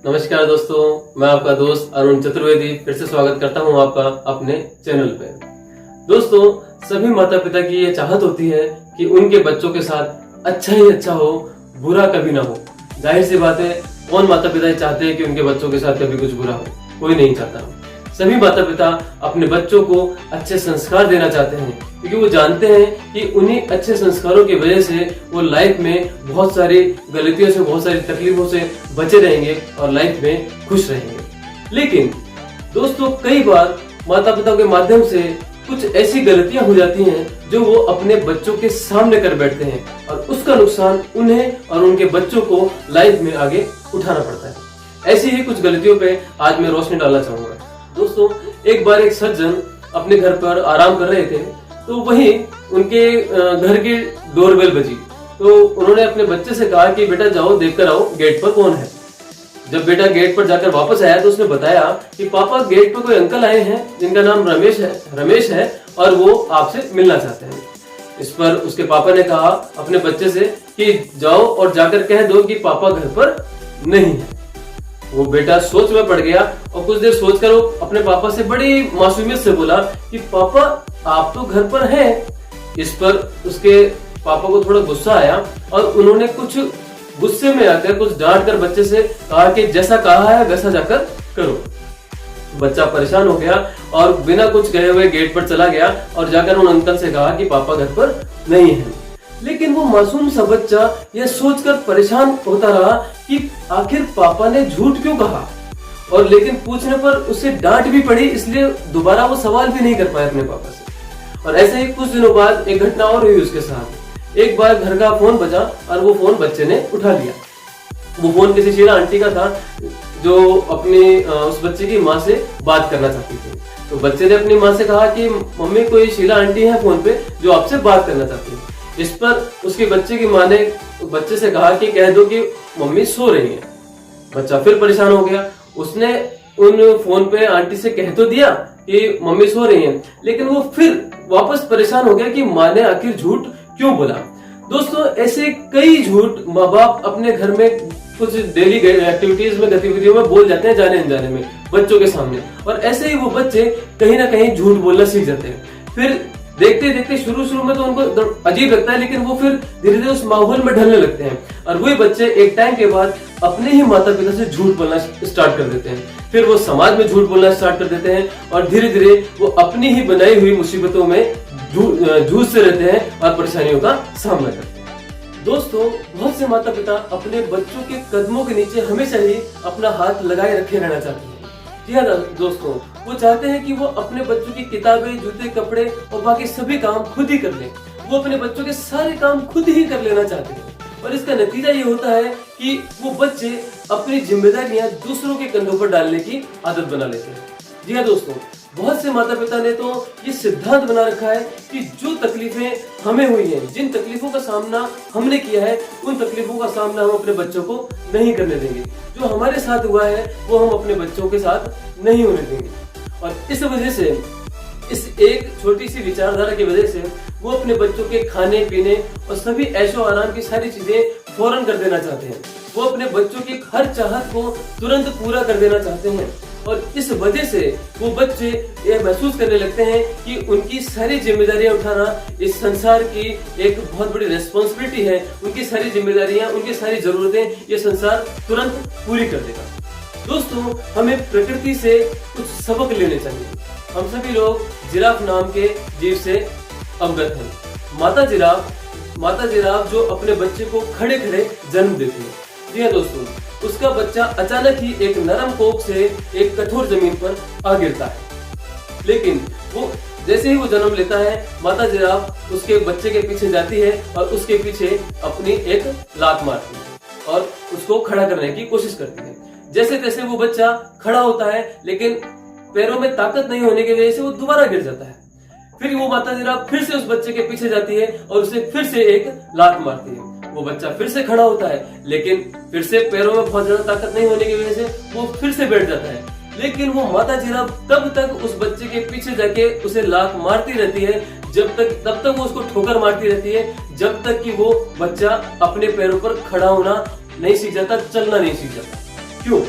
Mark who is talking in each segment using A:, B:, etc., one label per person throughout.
A: नमस्कार दोस्तों, मैं आपका दोस्त अरुण चतुर्वेदी फिर से स्वागत करता हूं आपका अपने चैनल पे। दोस्तों, सभी माता पिता की ये चाहत होती है कि उनके बच्चों के साथ अच्छा ही अच्छा हो, बुरा कभी ना हो। जाहिर सी बात है, कौन माता पिता चाहते हैं कि उनके बच्चों के साथ कभी कुछ बुरा हो? कोई नहीं चाहता। सभी माता पिता अपने बच्चों को अच्छे संस्कार देना चाहते हैं, क्योंकि वो जानते हैं कि उन्हीं अच्छे संस्कारों की वजह से वो लाइफ में बहुत सारी गलतियों से, बहुत सारी तकलीफों से बचे रहेंगे और लाइफ में खुश रहेंगे। लेकिन दोस्तों, कई बार माता पिता के माध्यम से कुछ ऐसी गलतियां हो जाती हैं जो वो अपने बच्चों के सामने कर बैठते हैं और उसका नुकसान उन्हें और उनके बच्चों को लाइफ में आगे उठाना पड़ता है। ऐसी ही कुछ गलतियों पे आज मैं रोशनी डालना चाहूंगा। दोस्तों, एक बार एक सज्जन अपने घर पर आराम कर रहे थे, तो वहीं उनके घर की डोरबेल बजी। तो उन्होंने अपने बच्चे से कहा कि बेटा जाओ, देखकर आओ गेट पर कौन है। जब बेटा गेट पर जाकर वापस आया तो उसने बताया कि पापा, गेट पर कोई अंकल आए हैं जिनका नाम रमेश है और वो आपसे मिलना चाहते हैं। इस पर उसके पापा ने कहा अपने बच्चे से कि जाओ और जाकर कह दो कि पापा घर पर नहीं है। वो बेटा सोच में पड़ गया और कुछ देर सोचकर वो अपने पापा से बड़ी मासूमियत से बोला कि पापा, आप तो घर पर हैं। इस पर उसके पापा को थोड़ा गुस्सा आया और उन्होंने कुछ गुस्से में आकर कुछ डांट कर बच्चे से कहा कि जैसा कहा है वैसा जाकर करो। बच्चा परेशान हो गया और बिना कुछ कहे हुए गेट पर चला गया और जाकर उन अंकल से कहा कि पापा घर पर नहीं है। लेकिन वो मासूम सा बच्चा यह सोचकर परेशान होता रहा कि आखिर पापा ने झूठ क्यों कहा, और लेकिन पूछने पर उसे डांट भी पड़ी, इसलिए दोबारा वो सवाल भी नहीं कर पाया अपने पापा से। और ऐसे ही कुछ दिनों बाद एक घटना और हुई उसके साथ। एक बार घर का फोन बजा और वो फोन बच्चे ने उठा लिया। वो फोन किसी शीला आंटी का था जो अपनी उस बच्चे की माँ से बात करना चाहती थी। तो बच्चे ने अपनी माँ से कहा कि मम्मी, कोई शीला आंटी है फोन पे जो आपसे बात करना चाहती है। इस पर उसके बच्चे की माँ ने बच्चे से कहा कि कह दो कि मम्मी सो रही है। बच्चा फिर परेशान हो गया। उसने उन फोन पे आंटी से कह तो दिया कि मम्मी सो रही है, लेकिन वो फिर वापस परेशान हो गया कि माँ ने आखिर झूठ क्यों बोला। दोस्तों, ऐसे कई झूठ माँ बाप अपने घर में कुछ डेली एक्टिविटीज में, गतिविधियों में बोल जाते हैं जाने अनजाने में बच्चों के सामने, और ऐसे ही वो बच्चे कहीं ना कहीं झूठ बोलना सीख जाते हैं। फिर देखते देखते शुरू में तो उनको अजीब लगता है, लेकिन वो फिर धीरे धीरे उस माहौल में ढलने लगते हैं और वही बच्चे एक टाइम के बाद अपने ही माता पिता से झूठ बोलना स्टार्ट कर देते हैं। फिर वो समाज में झूठ बोलना स्टार्ट कर देते हैं और धीरे धीरे वो अपनी ही बनाई हुई मुसीबतों में जूझते रहते हैं और परेशानियों का सामना करते हैं। दोस्तों, बहुत से माता पिता अपने बच्चों के कदमों के नीचे हमेशा ही अपना हाथ लगाए रखे रहना चाहते हैं। जी हाँ दोस्तों, वो चाहते हैं कि वो अपने बच्चों की किताबें, जूते, कपड़े और बाकी सभी काम खुद ही कर लें। वो अपने बच्चों के सारे काम खुद ही कर लेना चाहते हैं और इसका नतीजा ये होता है कि वो बच्चे अपनी जिम्मेदारियां दूसरों के कंधों पर डालने की आदत बना लेते हैं। जी हाँ दोस्तों, बहुत से माता पिता ने तो ये सिद्धांत बना रखा है कि जो तकलीफें हमें हुई हैं, जिन तकलीफों का सामना हमने किया है, उन तकलीफों का सामना हम अपने बच्चों को नहीं करने देंगे। जो हमारे साथ हुआ है वो हम अपने बच्चों के साथ नहीं होने देंगे। और इस वजह से, इस एक छोटी सी विचारधारा की वजह से वो अपने बच्चों के खाने पीने और सभी ऐशो आराम की सारी चीजें फौरन कर देना चाहते हैं। वो अपने बच्चों की हर चाहत को तुरंत पूरा कर देना चाहते हैं और इस वजह से वो बच्चे ये महसूस करने लगते हैं कि उनकी सारी जिम्मेदारियां उठाना इस संसार की एक बहुत बड़ी रेस्पॉन्सिबिलिटी है। उनकी सारी जिम्मेदारियां, उनकी सारी जरूरतें ये संसार तुरंत पूरी कर देगा। दोस्तों, हमें प्रकृति से कुछ सबक लेने चाहिए। हम सभी लोग जिराफ नाम के जीव से अवगत हैं। माता जिराफ जो अपने बच्चे को खड़े खड़े जन्म देती है। जी हाँ दोस्तों, उसका बच्चा अचानक ही एक नरम कोख से एक कठोर जमीन पर आ गिरता है। लेकिन वो जैसे ही वो जन्म लेता है, माता जिराफ उसके बच्चे के पीछे जाती है और उसके पीछे अपनी एक लात मारती है और उसको खड़ा करने की कोशिश करती है। जैसे तैसे वो बच्चा खड़ा होता है, लेकिन पैरों में ताकत नहीं होने की वजह से वो दोबारा गिर जाता है। फिर वो माता जिराफ फिर से उस बच्चे के पीछे जाती है और उसे फिर से एक लात मारती है। वो बच्चा फिर से खड़ा होता है, लेकिन फिर से पैरों में बहुत ज्यादा ताकत नहीं होने की वजह से वो फिर से बैठ जाता है। लेकिन वो माता जिराफ तब तक उस बच्चे के पीछे जाके उसे लात मारती रहती है, तब तक वो उसको ठोकर मारती रहती है, जब तक कि वो बच्चा अपने पैरों पर खड़ा होना नहीं सीख जाता, चलना नहीं सीख जाता। क्यों?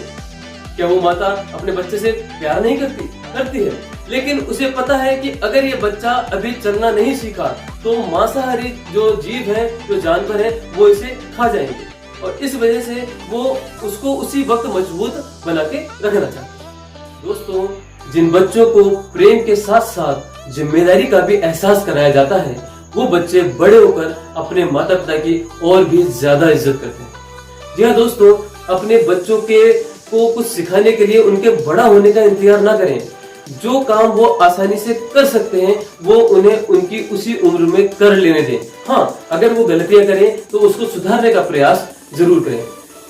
A: क्या वो माता अपने बच्चे से प्यार नहीं करती? करती है, लेकिन उसे पता है कि अगर ये बच्चा अभी चलना नहीं सीखा तो मांसाहारी जो जीव है, जो जानवर है, वो इसे खा जाएंगे और इस वजह से वो उसको उसी वक्त मजबूत बना के रखना चाहता है। दोस्तों, जिन बच्चों को प्रेम के साथ साथ जिम्मेदारी का भी एहसास कराया जाता है, वो बच्चे बड़े होकर अपने माता पिता की और भी ज्यादा इज्जत करते हैं। जी हाँ दोस्तों, अपने बच्चों को कुछ सिखाने के लिए उनके बड़ा होने का इंतजार ना करें। जो काम वो आसानी से कर सकते हैं वो उन्हें उनकी उसी उम्र में कर लेने दें। हाँ, अगर वो गलतियां करें तो उसको सुधारने का प्रयास जरूर करें।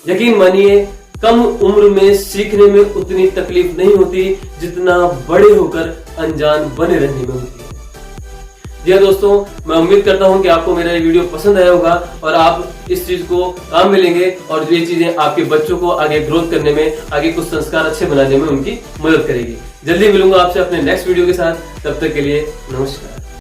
A: यकीन मानिए, कम उम्र में सीखने में उतनी तकलीफ नहीं होती जितना बड़े होकर अनजान बने रहने में होती है। जी हाँ दोस्तों, मैं उम्मीद करता हूँ कि आपको मेरा ये वीडियो पसंद आया होगा और आप इस चीज को काम में लेंगे और ये चीजें आपके बच्चों को आगे ग्रोथ करने में, आगे कुछ संस्कार अच्छे बनाने में उनकी मदद करेगी। जल्दी मिलूंगा आपसे अपने नेक्स्ट वीडियो के साथ। तब तक के लिए नमस्कार।